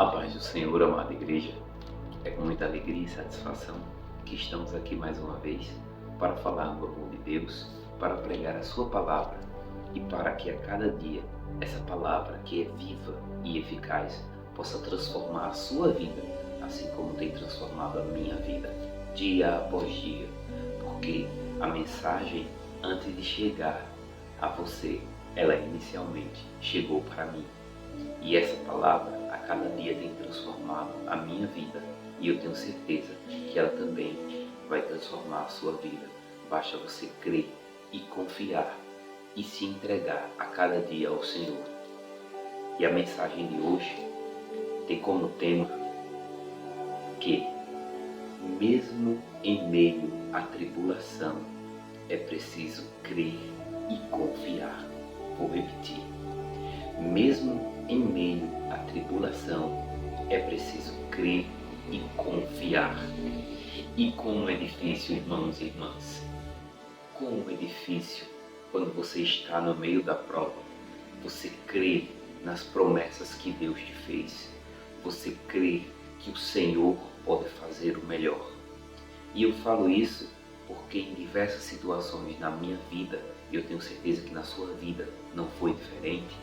A paz do Senhor, amada igreja, é com muita alegria e satisfação que estamos aqui mais uma vez para falar do amor de Deus, para pregar a sua palavra e para que a cada dia essa palavra, que é viva e eficaz, possa transformar a sua vida, assim como tem transformado a minha vida, dia após dia, porque a mensagem, antes de chegar a você, ela inicialmente chegou para mim. E essa palavra a cada dia tem transformado a minha vida e eu tenho certeza que ela também vai transformar a sua vida. Basta você crer e confiar e se entregar a cada dia ao Senhor. E a mensagem de hoje tem como tema que, mesmo em meio à tribulação, é preciso crer e confiar. Vou repetir. Mesmo em meio à tribulação, é preciso crer e confiar. E como é difícil, irmãos e irmãs, como é difícil quando você está no meio da prova, você crê nas promessas que Deus te fez, você crê que o Senhor pode fazer o melhor. E eu falo isso porque em diversas situações na minha vida, e eu tenho certeza que na sua vida não foi diferente,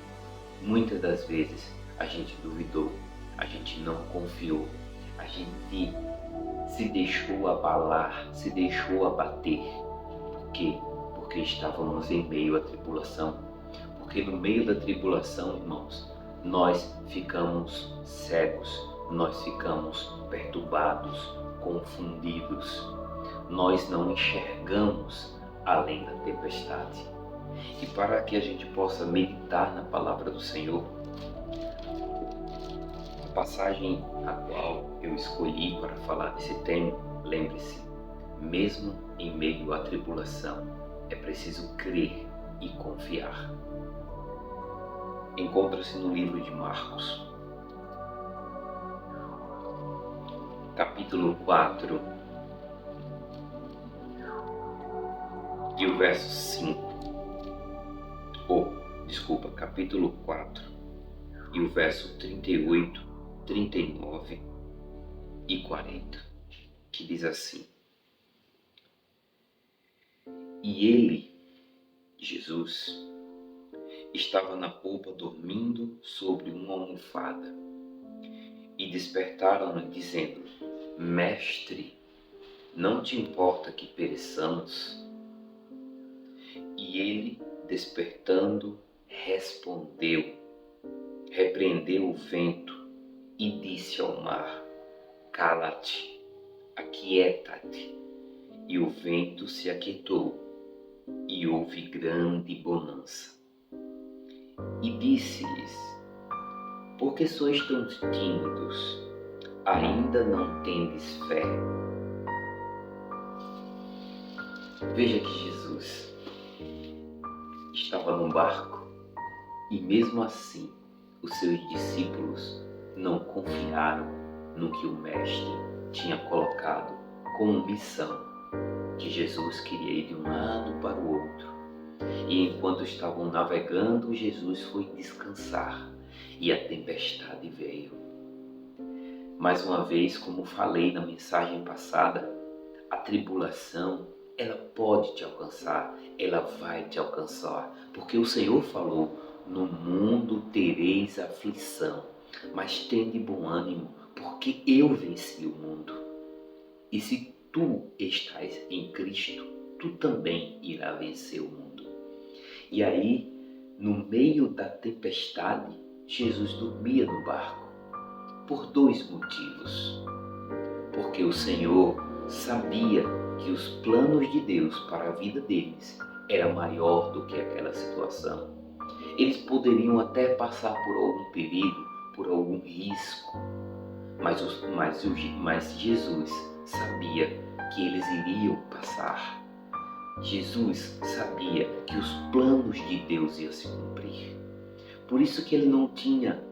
muitas das vezes a gente duvidou, a gente não confiou, a gente se deixou abalar, se deixou abater. Por quê? Porque estávamos em meio à tribulação. Porque no meio da tribulação, irmãos, nós ficamos cegos, nós ficamos perturbados, confundidos. Nós não enxergamos além da tempestade. E para que a gente possa meditar na palavra do Senhor, a passagem a qual eu escolhi para falar desse tema, lembre-se, mesmo em meio à tribulação, é preciso crer e confiar. Encontra-se no livro de Marcos, capítulo 4, e o verso 5. Capítulo 4 e o verso 38, 39 e 40, que diz assim: E ele, Jesus, estava na polpa dormindo sobre uma almofada, e despertaram-no dizendo: Mestre, não te importa que pereçamos? E ele, despertando, repreendeu o vento e disse ao mar: Cala-te, aquieta-te. E o vento se aquietou e houve grande bonança. E disse-lhes: Por que sois tão tímidos? Ainda não tendes fé? Veja que Jesus estava num barco e mesmo assim os seus discípulos não confiaram no que o Mestre tinha colocado como missão, que Jesus queria ir de um lado para o outro. E enquanto estavam navegando, Jesus foi descansar e a tempestade veio. Mais uma vez, como falei na mensagem passada, a tribulação, ela pode te alcançar, ela vai te alcançar, porque o Senhor falou: no mundo tereis aflição, mas tende bom ânimo, porque eu venci o mundo. E se tu estás em Cristo, tu também irá vencer o mundo. E aí, no meio da tempestade, Jesus dormia no barco, por dois motivos. Porque o Senhor sabia que os planos de Deus para a vida deles era maior do que aquela situação. Eles poderiam até passar por algum perigo, por algum risco, mas Jesus sabia que eles iriam passar. Jesus sabia que os planos de Deus iam se cumprir. Por isso que ele não tinha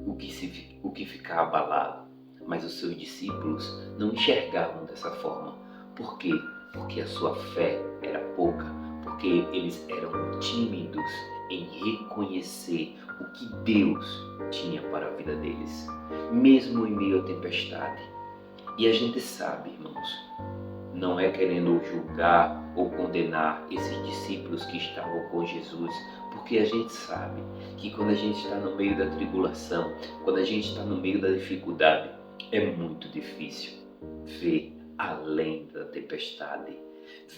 o que ficar abalado. Mas os seus discípulos não enxergavam dessa forma. Por quê? Porque a sua fé era pouca, porque eles eram tímidos em reconhecer o que Deus tinha para a vida deles, mesmo em meio à tempestade. E a gente sabe, irmãos, não é querendo julgar ou condenar esses discípulos que estavam com Jesus, porque a gente sabe que quando a gente está no meio da tribulação, quando a gente está no meio da dificuldade, é muito difícil ver além da tempestade,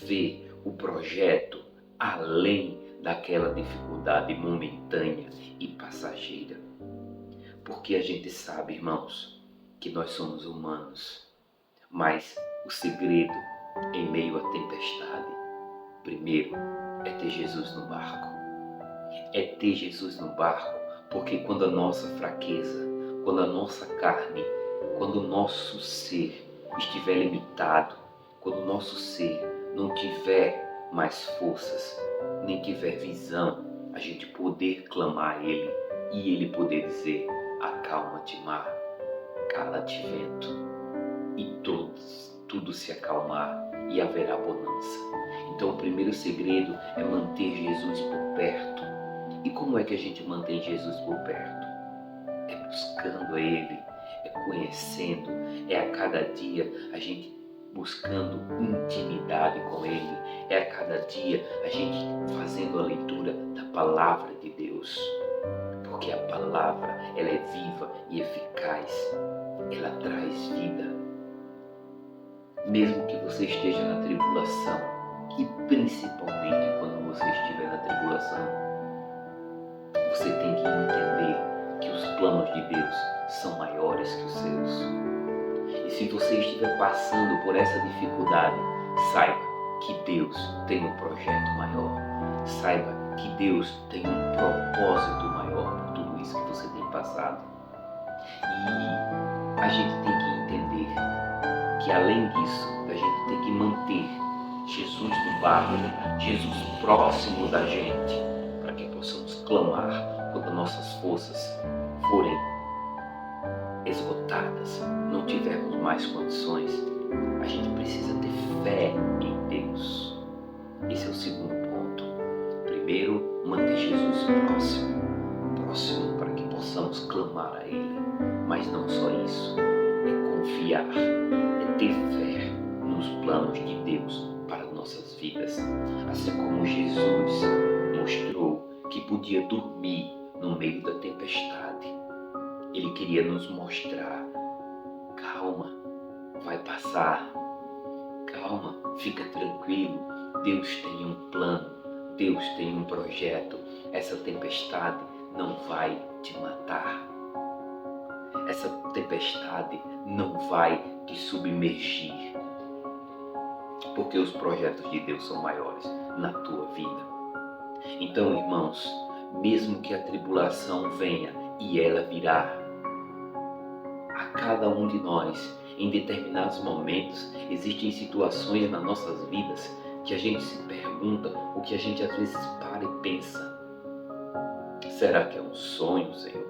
ver o projeto além daquela dificuldade momentânea e passageira. Porque a gente sabe, irmãos, que nós somos humanos, mas o segredo em meio à tempestade, primeiro, é ter Jesus no barco. É ter Jesus no barco, porque quando a nossa fraqueza, quando a nossa carne, quando o nosso ser estiver limitado, quando o nosso ser não tiver mais forças, nem tiver visão, a gente poder clamar a Ele e Ele poder dizer: acalma-te, mar, cala-te, vento, e tudo se acalmar e haverá bonança. Então o primeiro segredo é manter Jesus por perto. E como é que a gente mantém Jesus por perto? É buscando a Ele, é conhecendo, é a cada dia a gente buscando intimidade com Ele, é a cada dia a gente fazendo a leitura da Palavra de Deus. Porque a Palavra, ela é viva e eficaz, ela traz vida. Mesmo que você esteja na tribulação, e principalmente quando você estiver na tribulação, você tem que entender que os planos de Deus são maiores que os seus. E se você estiver passando por essa dificuldade, saiba que Deus tem um projeto maior. Saiba que Deus tem um propósito maior por tudo isso que você tem passado. E a gente tem que entender que além disso, a gente tem que manter Jesus no barco, Jesus próximo da gente, para que possamos clamar quando nossas forças forem esgotadas, não tivermos mais condições. A gente precisa ter fé em Deus. Esse é o segundo ponto. Primeiro, manter Jesus próximo para que possamos clamar a Ele. Mas não só isso, é confiar, é ter fé nos planos de Deus para nossas vidas. Assim como Jesus mostrou que podia dormir no meio da tempestade, Ele queria nos mostrar: calma, vai passar, calma, fica tranquilo, Deus tem um plano, Deus tem um projeto, essa tempestade não vai te matar, essa tempestade não vai te submergir, porque os projetos de Deus são maiores na tua vida. Então, irmãos, mesmo que a tribulação venha, e ela virá, a cada um de nós, em determinados momentos, existem situações nas nossas vidas que a gente se pergunta, o que a gente às vezes para e pensa: será que é um sonho, Senhor?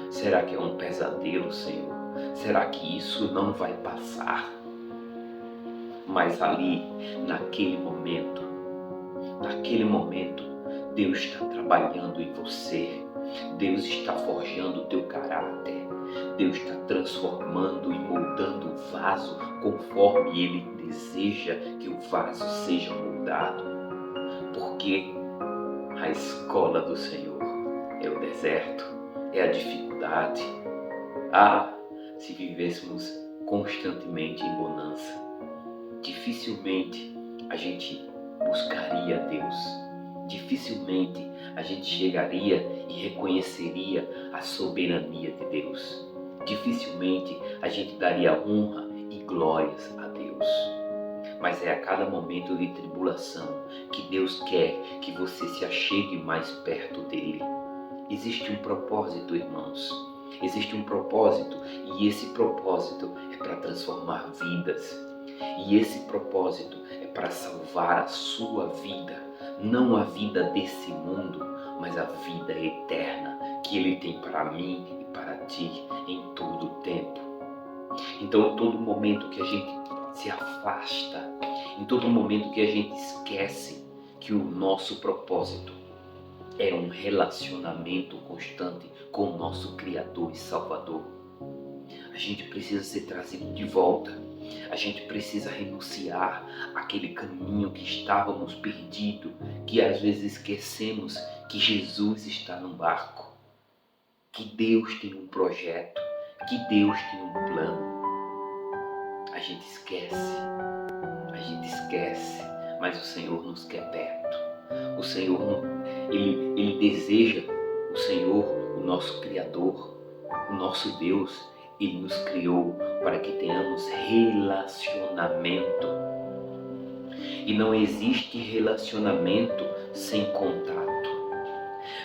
Será que é um pesadelo, Senhor? Será que isso não vai passar? Mas ali, naquele momento, Deus está trabalhando em você. Deus está forjando o teu caráter. Deus está transformando e moldando o vaso conforme Ele deseja que o vaso seja moldado. Porque a escola do Senhor é o deserto, é a dificuldade. Se vivêssemos constantemente em bonança, dificilmente a gente buscaria Deus. Dificilmente a gente chegaria e reconheceria a soberania de Deus. Dificilmente a gente daria honra e glórias a Deus. Mas é a cada momento de tribulação que Deus quer que você se achegue mais perto dele. Existe um propósito, irmãos. Existe um propósito, e esse propósito é para transformar vidas. E esse propósito é para salvar a sua vida. Não a vida desse mundo, mas a vida eterna que Ele tem para mim e para ti em todo o tempo. Então, em todo momento que a gente se afasta, em todo momento que a gente esquece que o nosso propósito é um relacionamento constante com o nosso Criador e Salvador. A gente precisa ser trazido de volta. A gente precisa renunciar àquele caminho que estávamos perdidos, que às vezes esquecemos que Jesus está no barco, que Deus tem um projeto, que Deus tem um plano. A gente esquece, mas o Senhor nos quer perto. O Senhor, Ele deseja, o Senhor, o nosso Criador, o nosso Deus, Ele nos criou para que tenhamos relacionamento. E não existe relacionamento sem contato.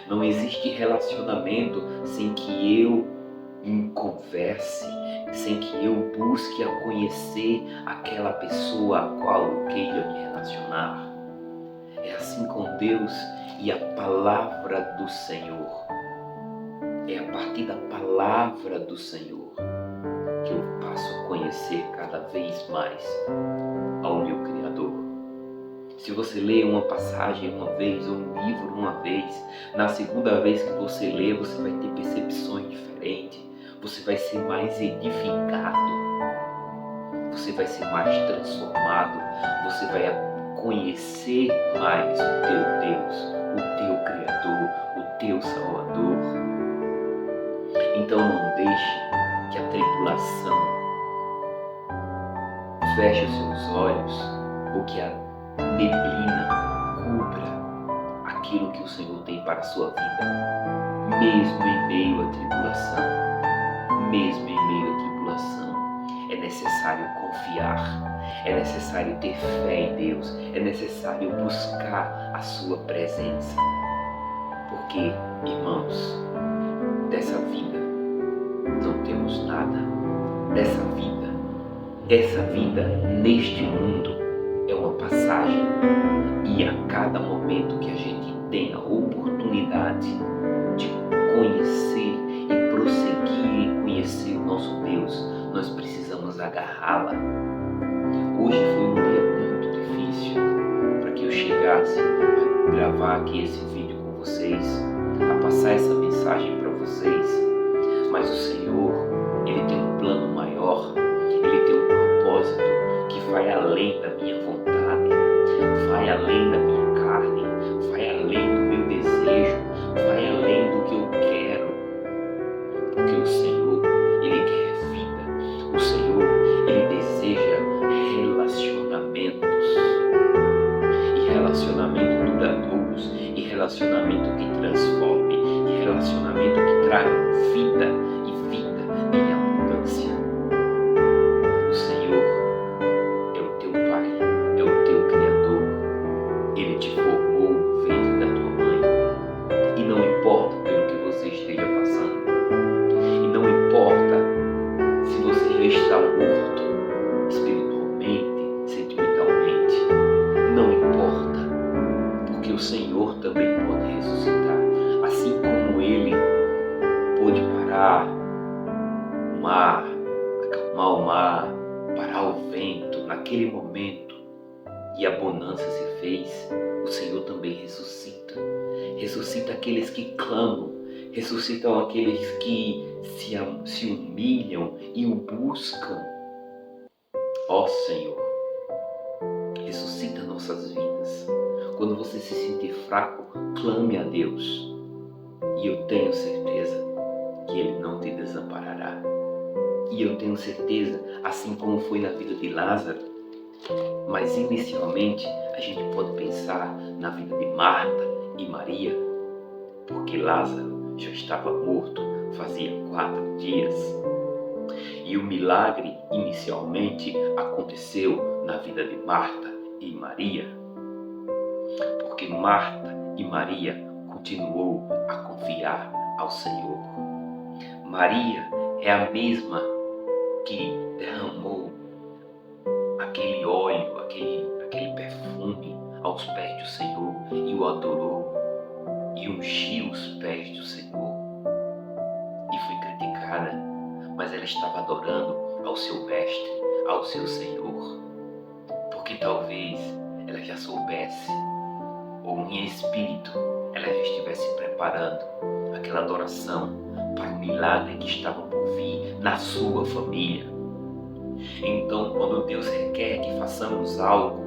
Não existe relacionamento sem que eu converse, sem que eu busque a conhecer aquela pessoa a qual eu queira me relacionar. É assim com Deus e a palavra do Senhor. É a partir da palavra do Senhor que eu passo a conhecer cada vez mais ao meu Criador. Se você lê uma passagem uma vez ou um livro uma vez, na segunda vez que você lê, você vai ter percepções diferentes, você vai ser mais edificado, você vai ser mais transformado, você vai conhecer mais o teu Deus, o teu Criador, o teu Salvador. Então não deixe que a tribulação feche os seus olhos, ou que a neblina cubra aquilo que o Senhor tem para a sua vida. Mesmo em meio à tribulação, é necessário confiar, é necessário ter fé em Deus, é necessário buscar a sua presença. Porque, irmãos, dessa vida não temos nada. Essa vida neste mundo é uma passagem, e a cada momento que a gente tem a oportunidade de conhecer e prosseguir em conhecer o nosso Deus, nós precisamos agarrá-la. Hoje foi um dia muito difícil para que eu chegasse a gravar aqui esse vídeo com vocês, a passar essa mensagem para vocês, mas o Senhor, Ele tem um plano maior, Ele tem um propósito que vai além da minha vontade, vai além da minha carne, vai além do meu desejo, vai além do que eu quero. Porque o Senhor, Ele quer vida. O Senhor, Ele deseja relacionamentos. E relacionamentos duradouros, e relacionamento que transforme, e relacionamento que traga vida, e vida em abundância. O Senhor é o teu Pai, é o teu Criador. Ele te formou no ventre da tua mãe. E não importa pelo que você esteja passando. E não importa se você já está morto espiritualmente, sentimentalmente. Não importa. Porque o Senhor também pode ressuscitar. Assim como Ele pôde parar o mar, acalmar o mar, parar o vento naquele momento, e a bonança se fez, o Senhor também ressuscita. Ressuscita aqueles que clamam, ressuscitam aqueles que se humilham e o buscam. Ó Senhor, ressuscita nossas vidas. Quando você se sentir fraco, clame a Deus. E eu tenho certeza que Ele não te desamparará. E eu tenho certeza, assim como foi na vida de Lázaro, mas inicialmente a gente pode pensar na vida de Marta e Maria, porque Lázaro já estava morto fazia 4 dias. E o milagre inicialmente aconteceu na vida de Marta e Maria, porque Marta e Maria continuou a confiar ao Senhor. Maria é a mesma que derramou aquele óleo, aquele perfume aos pés do Senhor e o adorou e ungiu os pés do Senhor. E foi criticada, mas ela estava adorando ao seu mestre, ao seu Senhor, porque talvez ela já soubesse, ou em espírito, ela já estivesse preparando aquela adoração para o milagre que estava por vir na sua família. Então, quando Deus requer que façamos algo,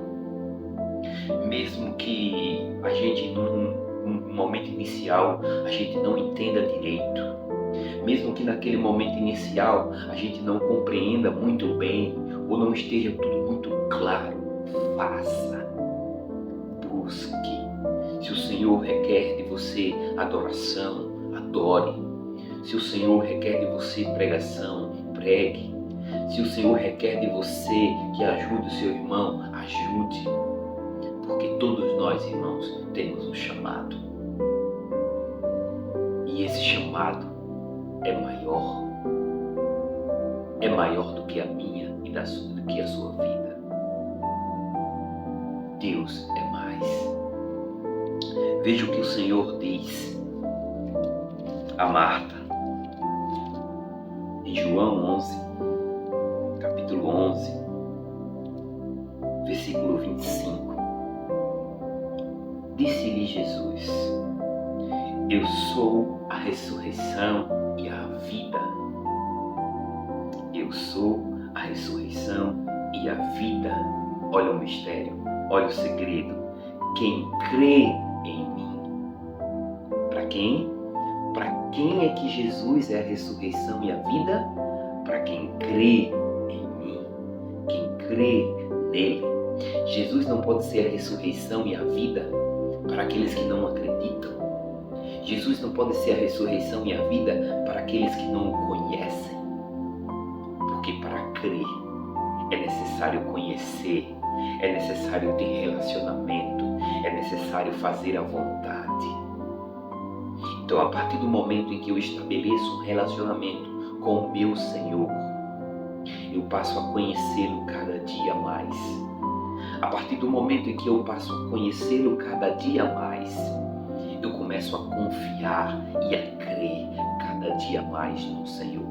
mesmo que a gente num momento inicial a gente não entenda direito, mesmo que naquele momento inicial a gente não compreenda muito bem ou não esteja tudo muito claro, faça, busque. Se o Senhor requer de você adoração, adore. Se o Senhor requer de você pregação, pregue. Se o Senhor requer de você que ajude o seu irmão, ajude. Porque todos nós, irmãos, temos um chamado. E esse chamado é maior do que a minha e do que a sua vida. Deus é mais. Veja o que o Senhor diz a Marta em João 11, capítulo 11, versículo 25. Disse-lhe Jesus: eu sou a ressurreição e a vida. Eu sou a ressurreição e a vida. Olha o mistério, olha o segredo. Quem crê em mim. Para quem? Para quem é que Jesus é a ressurreição e a vida? Para quem crê em mim. Quem crê nele. Jesus não pode ser a ressurreição e a vida para aqueles que não acreditam. Jesus não pode ser a ressurreição e a vida para aqueles que não o conhecem. Porque para crer é necessário conhecer, é necessário ter relacionamento, é necessário fazer a vontade. Então, a partir do momento em que eu estabeleço um relacionamento com o meu Senhor, eu passo a conhecê-lo cada dia mais. A partir do momento em que eu passo a conhecê-lo cada dia mais, eu começo a confiar e a crer cada dia mais no Senhor.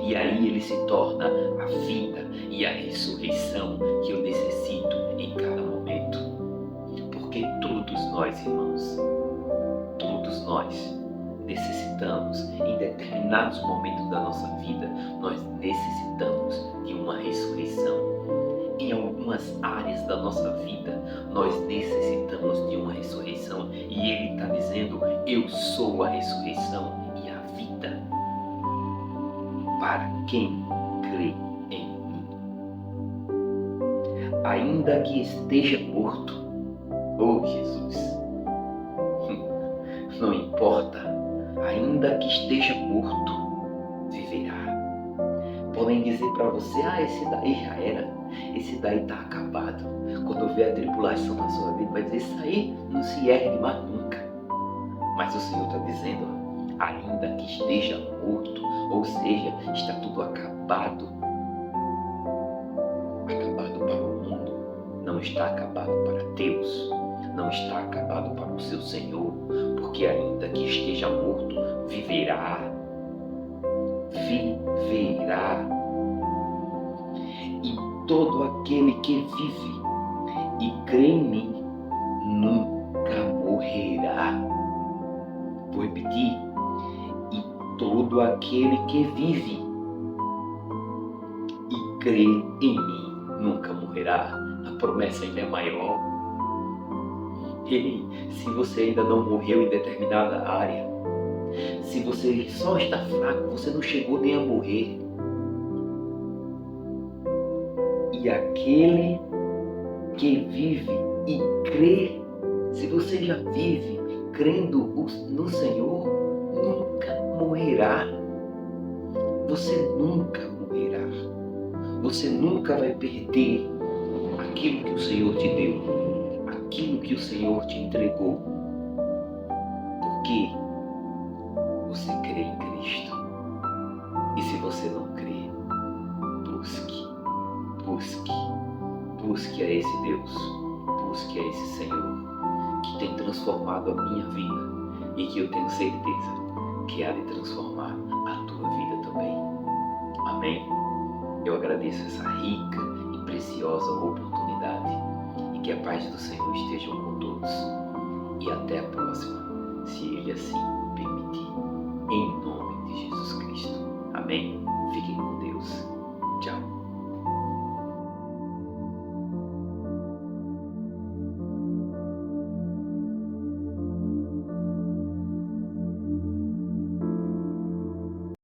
E aí ele se torna a vida e a ressurreição que eu necessito em cada momento. Porque todos nós, irmãos, todos nós necessitamos, em determinados momentos da nossa vida, nós necessitamos de uma ressurreição. Em algumas áreas da nossa vida, nós necessitamos de uma ressurreição. E ele está dizendo: eu sou a ressurreição e a vida. Para quem crê em mim. Ainda que esteja morto, oh Jesus, não importa, ainda que esteja morto, viverá. Podem dizer para você: esse daí já era, esse daí está acabado. Quando vê a tribulação na sua vida, vai dizer: isso aí não se ergue mais nunca. Mas o Senhor está dizendo: ainda que esteja morto, ou seja, está tudo acabado. Acabado para o mundo, não está acabado para Deus, não está acabado para o seu Senhor, porque ainda que esteja morto, viverá. Viverá. E todo aquele que vive e crê em mim nunca morrerá. Vou repetir. E todo aquele que vive e crê em mim nunca morrerá. A promessa ainda é maior. E se você ainda não morreu em determinada área, se você só está fraco, você não chegou nem a morrer. E aquele que vive e crê, se você já vive crendo no Senhor, nunca morrerá. Você nunca morrerá. Você nunca vai perder aquilo que o Senhor te deu, aquilo que o Senhor te entregou. Porque você crê em Cristo. E se você não crê, busque a esse Deus, busque a esse Senhor que tem transformado a minha vida e que eu tenho certeza que há de transformar a tua vida também. Amém? Eu agradeço essa rica e preciosa oportunidade e que Que a paz do Senhor esteja com todos e até a próxima.